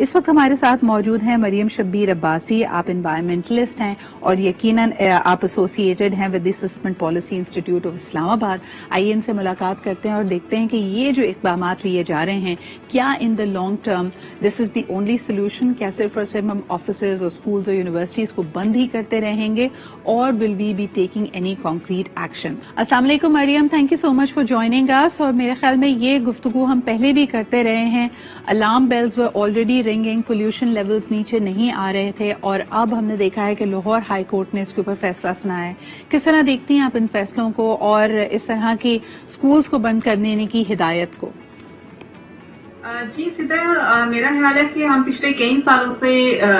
اس وقت ہمارے ساتھ موجود ہیں مریم شبیر عباسی. آپ انوائرمنٹلسٹ ہیں اور یقیناً آپ ایسوسیٹڈ ہیں ود دی سسٹمنٹ policy institute of Islamabad. آئیے ان سے ملاقات کرتے ہیں اور دیکھتے ہیں کہ یہ جو اقدامات لیے جا رہے ہیں کیا in the long term this is the only solution, کیا صرف اور صرف ہم آفیسز اور اسکولز اور یونیورسٹیز کو بند ہی کرتے رہیں گے, اور will we be taking any concrete action. السلام علیکم Maryam, thank you so much for joining us. اور میرے خیال میں یہ گفتگو ہم پہلے بھی کرتے رہے ہیں. Alarm bells were already ringing, pollution levels نیچے نہیں آ رہے تھے, اور اب ہم نے دیکھا ہے کہ لاہور ہائی کورٹ نے اس کے اوپر فیصلہ سنایا ہے. کس طرح دیکھتی ہیں آپ ان فیصلوں کو اور اس طرح کی اسکولز کو بند کرنے کی ہدایت کو؟ جی سدرا, میرا خیال ہے کہ ہم پچھلے کئی سالوں سے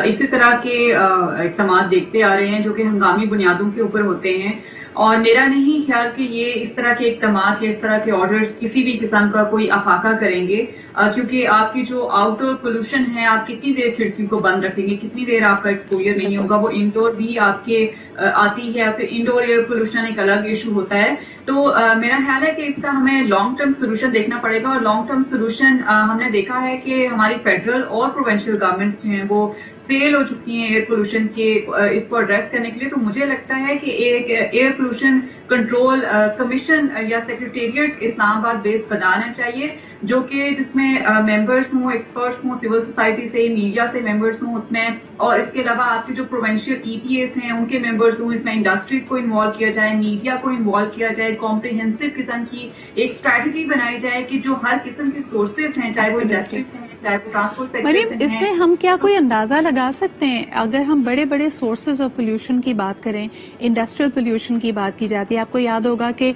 اسی طرح کے اقدامات دیکھتے آ رہے ہیں جو کہ ہنگامی بنیادوں کے اوپر ہوتے ہیں, اور میرا نہیں خیال کہ یہ اس طرح کے اقدامات یا اس طرح کے آرڈرز کسی بھی قسم کا کوئی افاقہ کریں گے, کیونکہ آپ کی جو آؤٹ ڈور پولوشن ہے, آپ کتنی دیر کھڑکیوں کو بند رکھیں گے, کتنی دیر آپ کا ایکسپوجر نہیں ہوگا, وہ انڈور بھی آپ کے آتی ہے. پھر انڈور ایئر پولوشن ایک الگ ایشو ہوتا ہے. تو میرا خیال ہے کہ اس کا ہمیں لانگ ٹرم سولوشن دیکھنا پڑے گا, اور لانگ ٹرم سولوشن ہم نے دیکھا ہے کہ ہماری فیڈرل اور پروونشل گورنمنٹس جو ہیں وہ فیل ہو چکی ہیں ایئر پولوشن کے اس کو ایڈریس کرنے کے لیے. تو مجھے لگتا ہے کہ ایک ایئر پولوشن کنٹرول کمیشن یا سیکریٹریٹ اسلام آباد بیس بنانا چاہیے, جو کہ جس میں ممبرس ہوں, ایکسپرٹس ہوں, سول سوسائٹی سے, میڈیا سے ممبرس ہوں اس میں, اور اس کے علاوہ آپ کے جو پروونشل ای پی ایس ہیں ان کے ممبرس ہوں. اس میں انڈسٹریز کو انوالو کیا جائے, میڈیا کو انوالو کیا جائے, کمپریہنسو قسم کی ایک اسٹریٹجی بنائی جائے کہ جو ہر قسم کے سورسز ہیں, چاہے وہ انڈسٹریز ہیں, چاہے وہ ٹرانسپورٹ سیکٹر مریم, اس میں ہم کیا کوئی اندازہ لگا سکتے ہیں اگر ہم بڑے بڑے سورسز آف پولوشن کی بات کریں, انڈسٹریل پولوشن کی بات کی جاتی ہے؟ آپ کو یاد ہوگا کہ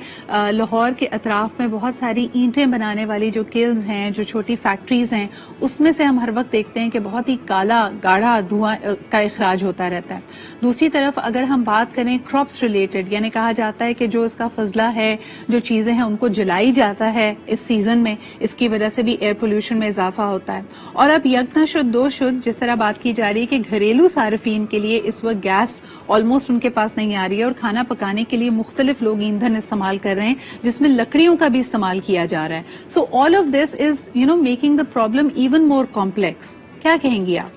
لاہور کے اطراف میں بہت ساری اینٹیں بنانے والی جو کلز ہیں, جو چھوٹی فیکٹریز ہیں, اس میں سے ہم ہر وقت دیکھتے ہیں کہ بہت ہی کالا گاڑھا دھواں کا اخراج ہوتا رہتا ہے. دوسری طرف اگر ہم بات کریں کراپس ریلیٹڈ, یعنی کہا جاتا ہے کہ جو اس کا فضلہ ہے, جو چیزیں ہیں ان کو جلائی جاتا ہے اس سیزن میں, اس کی وجہ سے بھی ایئر پولوشن میں اضافہ ہوتا ہے. اور اب یک نہ شد دو شد, جس طرح بات کی جا رہی ہے کہ گھریلو صارفین کے لیے اس وقت گیس آلموسٹ ان کے پاس نہیں آ رہی ہے, اور کھانا پکانے کے لیے مختلف لوگ ایندھن استعمال کر رہے ہیں جس میں لکڑیوں کا بھی استعمال کیا جا رہا ہے. So all of this is making the problem even more complex. کیا کہیں گی آپ؟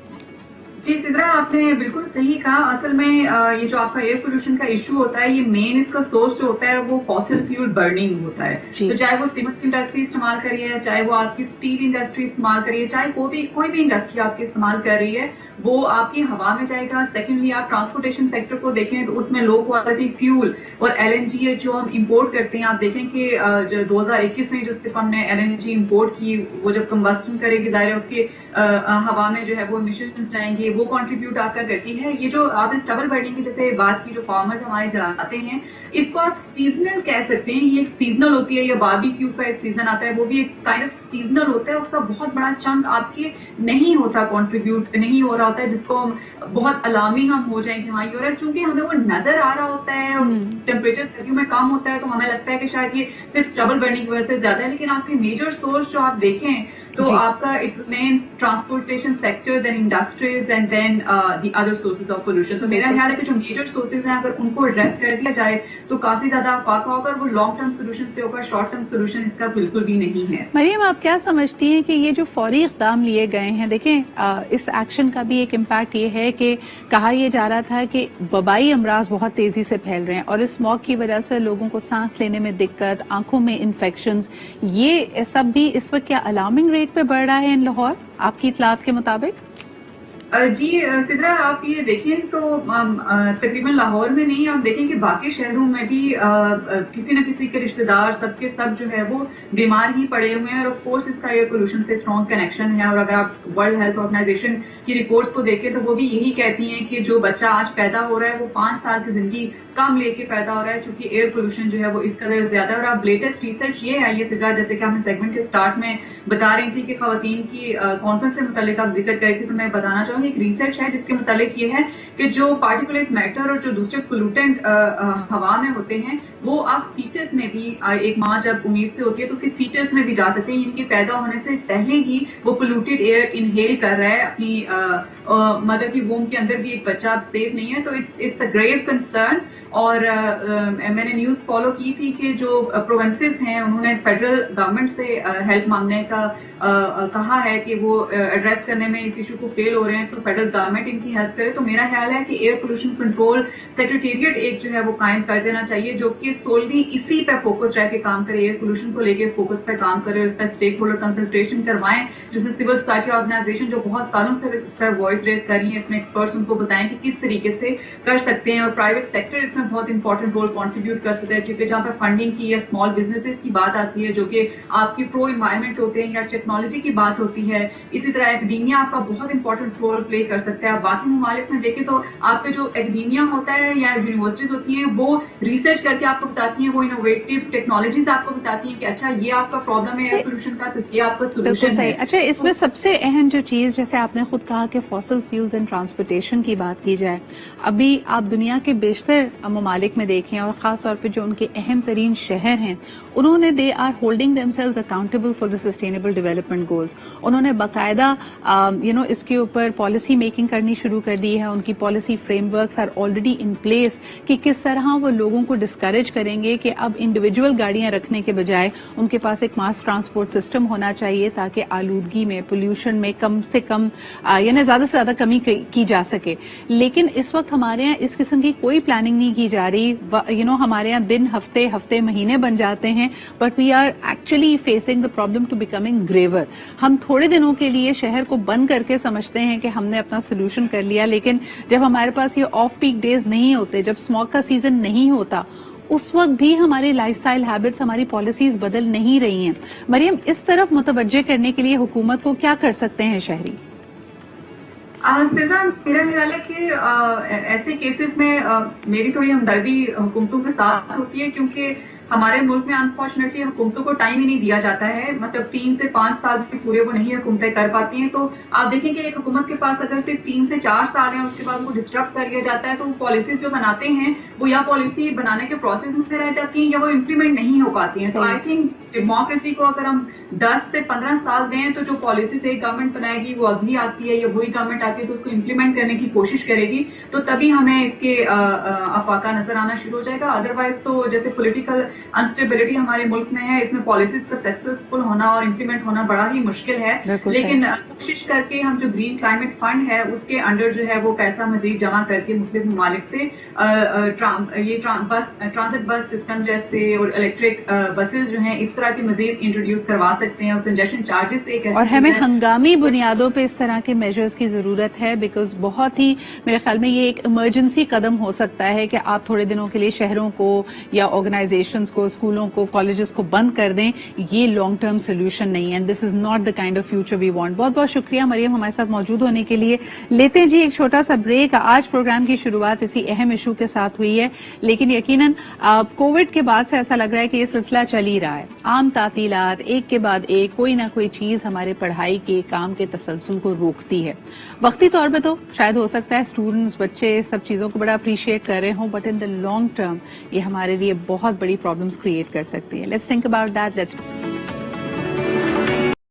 جی سدرا, آپ نے بالکل صحیح کہا. اصل میں یہ جو آپ کا ایئر پولوشن کا ایشو ہوتا ہے, یہ مین اس کا سورس جو ہوتا ہے وہ فاسل فیول برننگ ہوتا ہے. تو چاہے وہ سیمنٹ انڈسٹری استعمال کریے, چاہے وہ آپ کی اسٹیل انڈسٹری استعمال کریے, چاہے کوئی بھی انڈسٹری آپ کی استعمال کر رہی ہے, وہ آپ کی ہوا میں جائے گا. سیکنڈلی آپ ٹرانسپورٹیشن سیکٹر کو دیکھیں تو اس میں لو کوالٹی فیول اور ایل این جی جو ہم امپورٹ کرتے ہیں, آپ دیکھیں کہ 2021 میں جو صرف ہم نے ایل این جی امپورٹ کی, وہ جب کمبسٹن کرے گی ظاہر ہے اس کے ہوا میں جو ہے وہ ایمیشنز جائیں گے, وہ کنٹریبیوٹ آپ کا کرتی ہے. یہ جو آپ نے ڈبل برننگ کی جیسے بات کی, جو فارمرز ہمارے جلاتے ہیں, اس کو آپ سیزنل کہہ سکتے ہیں. یہ ایک سیزنل ہوتی ہے, یا باربی کیو کا ایک سیزن آتا ہے, وہ بھی ایک کائنڈ آف سیزنل ہوتا ہے. اس کا بہت بڑا چنک آپ کے نہیں ہوتا, کنٹریبیوٹ نہیں ہو رہا ہوتا ہے, جس کو بہت الارمنگ ہم ہو جائیں کہ ہاں یہ ہو رہا ہے. چونکہ ہمیں وہ نظر آ رہا ہوتا ہے, ٹیمپریچر سردیوں میں کم ہوتا ہے, تو ہمیں لگتا ہے کہ شاید یہ صرف ڈبل برننگ کی وجہ سے زیادہ ہے. لیکن آپ کی میجر سورس جو آپ دیکھیں تو آپ کا it remains transportation sector, then industries, and then the other sources of pollution. تو میرا خیال ہے کہ جو میجر سورسز ہیں اگر ان کو ایڈریس کر دیا جائے تو کافی زیادہ افاقہ ہوگا, اور وہ لانگ ٹرم سولوشن سے ہوگا. شارٹ ٹرم سولوشن اس کا بالکل بھی نہیں ہے. مریم, آپ کیا سمجھتی ہیں کہ یہ جو فوری اقدام لیے گئے ہیں, دیکھیں اس ایکشن کا بھی ایک امپیکٹ یہ ہے کہ کہا یہ جا رہا تھا کہ وبائی امراض بہت تیزی سے پھیل رہے ہیں, اور اس اسموگ کی وجہ سے لوگوں کو سانس لینے میں دقت, آنکھوں میں انفیکشنز, یہ سب بھی اس وقت کیا الارمنگ ریٹ پہ بڑھ رہا ہے ان لاہور آپ کی اطلاعات کے مطابق؟ جی سدرا, آپ یہ دیکھیں تو تقریباً لاہور میں نہیں, آپ دیکھیں کہ باقی شہروں میں بھی کسی نہ کسی کے رشتہ دار سب کے سب جو ہے وہ بیمار ہی پڑے ہوئے ہیں. اور آف کورس اس کا ایئر پولوشن سے اسٹرانگ کنیکشن ہے. اور اگر آپ ورلڈ ہیلتھ آرگنائزیشن کی رپورٹس کو دیکھیں تو وہ بھی یہی کہتی ہیں کہ جو بچہ آج پیدا ہو رہا ہے وہ 5 سال کی زندگی کم لے کے پیدا ہو رہا ہے, چونکہ ایئر پولوشن جو ہے وہ اس قدر زیادہ ہے. اور اب لیٹسٹ ریسرچ یہ ہے, یہ سدرا جیسے کہ ہم نے سیگمنٹ کے اسٹارٹ میں بتا رہی تھی کہ خواتین کی کانفرنس سے متعلق آپ ذکر کر کے, تو میں بتانا چاہوں جو ایک ریسرچ ہے جس کے متعلق یہ ہے کہ جو پارٹیکولیٹ میٹر اور جو دوسرے پولوٹنٹ ہوا میں ہوتے ہیں وہ آپ فیٹس میں بھی، ایک ماں جب امید سے ہوتی ہے تو اس کے فیٹس میں بھی جا سکتے ہیں، ان کے پیدا ہونے سے پہلے ہی وہ پولوٹیڈ ایئر انہیل کر رہا ہے اپنی مدر کی ووم کے اندر بھی ایک بچہ اب سیف نہیں ہے. تو اٹس اے گریو کنسرن. اور میں نے نیوز فالو کی تھی کہ جو پروونسز ہیں انہوں نے فیڈرل گورنمنٹ سے ہیلپ مانگنے کا کہا ہے کہ وہ ایڈریس کرنے میں اس ایشو کو فیل ہو رہے ہیں تو فیڈرل گورنمنٹ ان کی ہیلپ کرے. تو میرا خیال ہے کہ ایئر پولوشن کنٹرول سیکریٹریٹ ایک جو ہے وہ قائم کر دینا چاہیے جو کہ سوللی اسی پہ فوکس رہ کے کام کرے، ایئر پولوشن کو لے کے فوکس پہ کام کرے، اس پہ اسٹیک ہولڈر کنسلٹیشن کروائیں جس میں سول سوسائٹی آرگنائزیشن جو بہت سالوں سے اس پر وائس ریز کر رہی ہیں، اس میں ایکسپرٹس ان کو بتائیں کہ کس طریقے سے کر سکتے ہیں. اور پرائیویٹ سیکٹر اس میں بہت امپورٹنٹ رول کنٹریبیوٹ کر سکتا ہے کیونکہ جہاں پہ فنڈنگ کی یا اسمال بزنسز کی بات آتی ہے جو کہ آپ کی پرو انوائرمنٹ ہوتے ہیں یا ٹیکنالوجی کی بات ہوتی ہے، اسی طرح ایکڈیمیا آپ کا بہت امپورٹنٹ رول پلے کر سکتا ہے. آپ باقی ممالک میں دیکھیں تو آپ کا جو ایکڈیمیا ہوتا ہے یا یونیورسٹیز ہوتی ہیں وہ ریسرچ کر کے آپ کو بتاتی ہیں، وہ انوویٹو ٹیکنالوجیز آپ کو بتاتی ہیں کہ اچھا یہ آپ کا پرابلم ہے ایئر پولوشن کا تو یہ آپ کا سولوشن ہے. اچھا، اس میں سب سے اہم جو چیز جیسے آپ نے خود کہا کہ فاسل فیولز اینڈ ٹرانسپورٹیشن کی بات کی جائے، ابھی آپ دنیا کے بیشتر ممالک میں دیکھیں اور خاص طور پہ جو ان کے اہم ترین شہر ہیں انہوں نے they are holding themselves accountable for the sustainable development goals. انہوں نے باقاعدہ اس کے اوپر پالیسی میکنگ کرنی شروع کر دی ہے. ان کی policy framework are already in place کہ کس طرح وہ لوگوں کو ڈسکریج کریں گے کہ اب انڈیویجول گاڑیاں رکھنے کے بجائے ان کے پاس ایک ماس ٹرانسپورٹ سسٹم ہونا چاہیے تاکہ آلودگی میں، پولوشن میں کم سے کم زیادہ سے زیادہ کمی کی جا سکے. لیکن اس وقت ہمارے یہاں اس قسم کی کوئی پلاننگ نہیں کی جا رہی. ہمارے یہاں دن، ہفتے، مہینے بن جاتے ہیں but we are actually facing the problem to becoming graver. ہم تھوڑے دنوں کے لیے شہر کو بند کر کے سمجھتے ہیں کہ ہم نے اپنا سولوشن کر لیا، لیکن جب ہمارے پاس یہ آف پیک ڈیز نہیں ہوتے، جب اسموگ کا سیزن نہیں ہوتا، اس وقت بھی ہماری لائف سٹائل ہیبٹس، ہماری پالیسیز بدل نہیں رہی ہیں. مریم، اس طرف متوجہ کرنے کے لیے حکومت کو کیا کر سکتے ہیں شہری؟ سرنا، میرا خیال ہے کہ ایسے کیسز میں میری تھوڑی ہمدردی حکومتوں کے ساتھ ہوتی ہے کیونکہ ہمارے ملک میں انفارچونیٹلی حکومتوں کو ٹائم ہی نہیں دیا جاتا ہے. مطلب 3 سے 5 سال پورے وہ نہیں حکومتیں کر پاتی ہیں. تو آپ دیکھیں کہ ایک حکومت کے پاس اگر صرف 3 سے 4 سال ہیں اس کے بعد وہ ڈسٹرب کر لیا جاتا ہے تو وہ پالیسیز جو بناتے ہیں وہ یا پالیسی بنانے کے پروسیس میں رہ جاتی ہیں یا وہ امپلیمنٹ نہیں ہو پاتی ہیں. تو آئی تھنک ڈیموکریسی کو اگر ہم 10 سے 15 سال دیں تو جو پالیسیز ایک گورنمنٹ بنائے گی وہ اگلی آتی ہے یا وہی گورنمنٹ آتی ہے تو اس کو امپلیمنٹ کرنے کی کوشش کرے گی تو تبھی ہمیں اس کے افاقہ نظر آنا شروع ہو جائے گا. ادروائز تو جیسے پولیٹیکل انسٹیبلٹی ہمارے ملک میں ہے، اس میں پالیسیز کا سکسیسفل ہونا اور امپلیمنٹ ہونا بڑا ہی مشکل ہے. لیکن کوشش کر کے ہم جو گرین کلائمیٹ فنڈ ہے اس کے انڈر جو ہے وہ پیسہ مزید جمع کر کے مختلف ممالک سے یہ ٹرانزٹ بس سسٹم جیسے اور الیکٹرک بسز جو ہیں اس طرح کے مزید انٹروڈیوس کروا سکتے ہیں. اور کنجیشن چارجز ایک اور ہمیں ہنگامی بنیادوں پہ اس طرح کے میجرز کی ضرورت ہے بیکاز بہت ہی میرے خیال میں یہ ایک ایمرجنسی قدم ہو سکتا ہے کہ آپ تھوڑے دنوں کے لیے شہروں کو یا آرگنائزیشنز کو، اسکولوں کو، کالجز کو بند کر دیں. یہ لانگ ٹرم سولوشن نہیں ہے. This is not the kind of future we want. بہت بہت شکریہ مریم ہمارے ساتھ موجود ہونے کے لیے. لیتے جی ایک چھوٹا سا بریک. آج پروگرام کی شروعات اسی اہم ایشو کے ساتھ ہوئی ہے لیکن یقیناً کووڈ کے بعد سے ایسا لگ رہا ہے کہ یہ سلسلہ چل ہی رہا ہے. عام تعطیلات ایک کے بعد ایک، کوئی نہ کوئی چیز ہمارے پڑھائی کے کام کے تسلسل کو روکتی ہے. وقتی طور پہ تو شاید ہو سکتا ہے اسٹوڈنٹس، بچے سب چیزوں کو بڑا اپریشیٹ کر رہے ہوں but in the long term یہ ہمارے لیے بہت بڑی پرابلمس کریٹ کر سکتی ہے. Let's think about that.